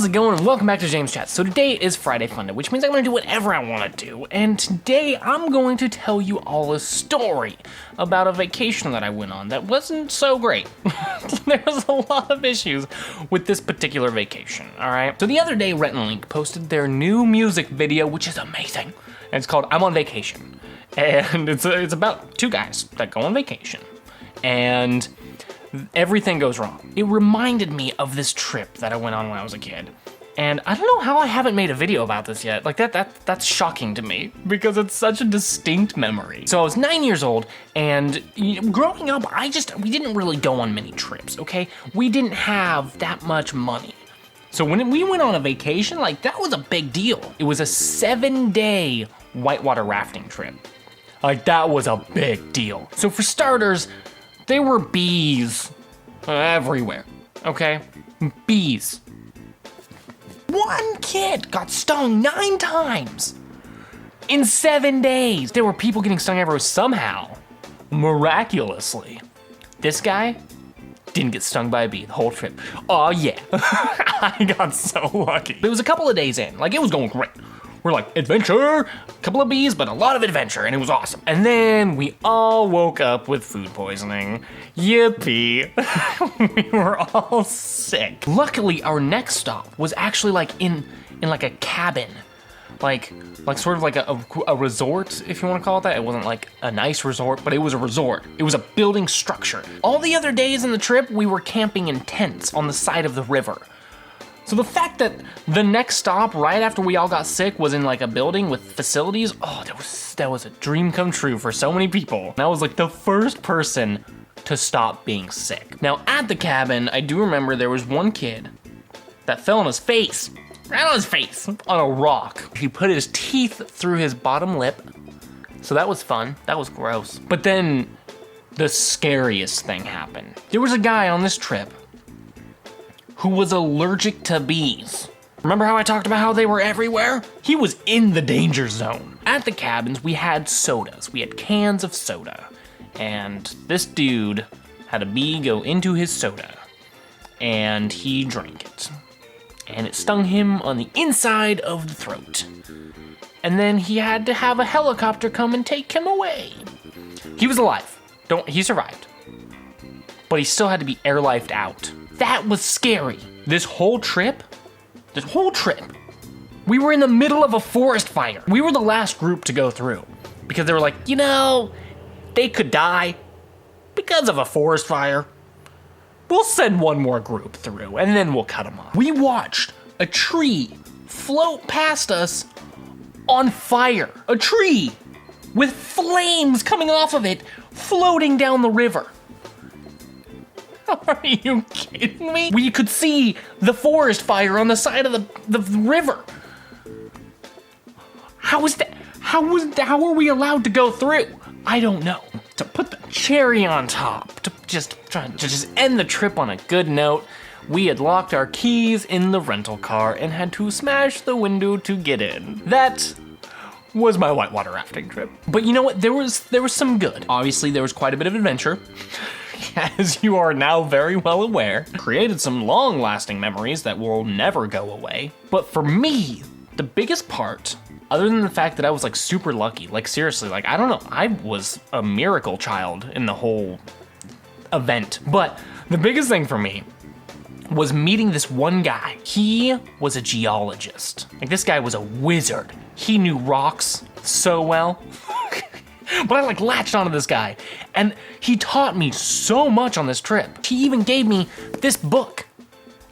How's it going? Welcome back to JamesChats. So today is Friday Funday, which means I'm going to do whatever I want to do. And today I'm going to tell you all a story about a vacation that I went on that wasn't so great. There was a lot of issues with this particular vacation, all right? So the other day, Rhett Link posted their new music video, which is amazing. And it's called I'm on Vacation. And it's about two guys that go on vacation. And everything goes wrong. It reminded me of this trip that I went on when I was a kid. And I don't know how I haven't made a video about this yet. Like that's shocking to me because it's such a distinct memory. So I was 9 years old, and growing up, we didn't really go on many trips, okay? We didn't have that much money. So when we went on a vacation, like that was a big deal. It was a 7-day whitewater rafting trip. Like that was a big deal. So for starters, there were bees everywhere, okay? Bees. One kid got stung 9 times in 7 days. There were people getting stung everywhere somehow, miraculously. This guy didn't get stung by a bee the whole trip. Oh yeah, I got so lucky. It was a couple of days in, like it was going great. We're like, adventure, a couple of bees, but a lot of adventure, and it was awesome. And then we all woke up with food poisoning. Yippee. We were all sick. Luckily, our next stop was actually like in like a cabin. Like sort of like a resort, if you want to call it that. It wasn't like a nice resort, but it was a resort. It was a building structure. All the other days in the trip, we were camping in tents on the side of the river. So the fact that the next stop right after we all got sick was in like a building with facilities, oh, that was a dream come true for so many people. And I was like the first person to stop being sick. Now at the cabin, I do remember there was one kid that fell on his face, right on his face, on a rock. He put his teeth through his bottom lip. So that was fun, that was gross. But then the scariest thing happened. There was a guy on this trip who was allergic to bees. Remember how I talked about how they were everywhere? He was in the danger zone. At the cabins, we had sodas. We had cans of soda. And this dude had a bee go into his soda, and he drank it. And it stung him on the inside of the throat. And then he had to have a helicopter come and take him away. He was alive. He survived. But he still had to be airlifted out. That was scary. This whole trip, we were in the middle of a forest fire. We were the last group to go through because they were like, they could die because of a forest fire. We'll send one more group through and then we'll cut them off. We watched a tree float past us on fire. A tree with flames coming off of it, floating down the river. Are you kidding me? We could see the forest fire on the side of the river. How were we allowed to go through? I don't know. To put the cherry on top, to just end the trip on a good note, we had locked our keys in the rental car and had to smash the window to get in. That was my whitewater rafting trip. But you know what? There was some good. Obviously, there was quite a bit of adventure. As you are now very well aware, created some long-lasting memories that will never go away. But for me, the biggest part, other than the fact that I was like super lucky, like seriously, like I don't know, I was a miracle child in the whole event. But the biggest thing for me was meeting this one guy. He was a geologist. Like this guy was a wizard. He knew rocks so well. But I like latched onto this guy, and he taught me so much on this trip. He even gave me this book.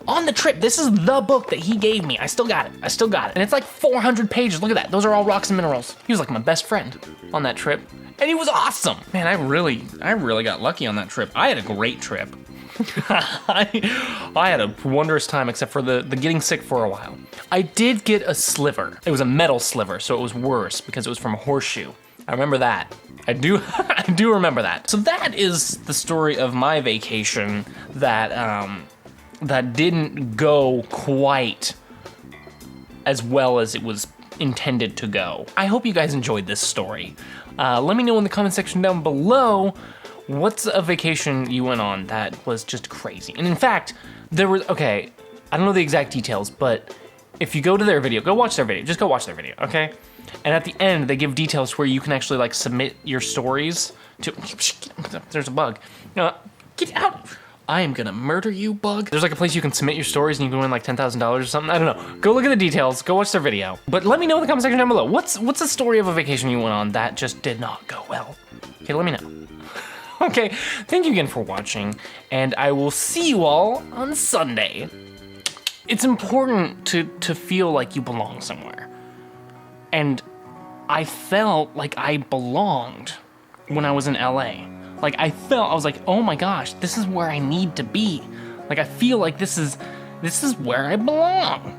On the trip, this is the book that he gave me. I still got it. And it's like 400 pages. Look at that. Those are all rocks and minerals. He was like my best friend on that trip, and he was awesome. Man, I really got lucky on that trip. I had a great trip. I had a wondrous time, except for the getting sick for a while. I did get a sliver. It was a metal sliver, so it was worse because it was from a horseshoe. I remember that. I do remember that. So that is the story of my vacation that didn't go quite as well as it was intended to go. I hope you guys enjoyed this story. Let me know in the comment section down below what's a vacation you went on that was just crazy. And in fact, there was, okay, I don't know the exact details, but if you go to their video, go watch their video. Just go watch their video, okay? And at the end, they give details where you can actually like submit your stories to. There's a bug. Get out! I am gonna murder you, bug. There's like a place you can submit your stories and you can win like $10,000 or something. I don't know. Go look at the details. Go watch their video. But let me know in the comment section down below. What's a story of a vacation you went on that just did not go well? Okay, let me know. Okay, thank you again for watching, and I will see you all on Sunday. It's important to feel like you belong somewhere. And I felt like I belonged when I was in LA. Like, I was like, oh my gosh, this is where I need to be. Like, I feel like this is where I belong.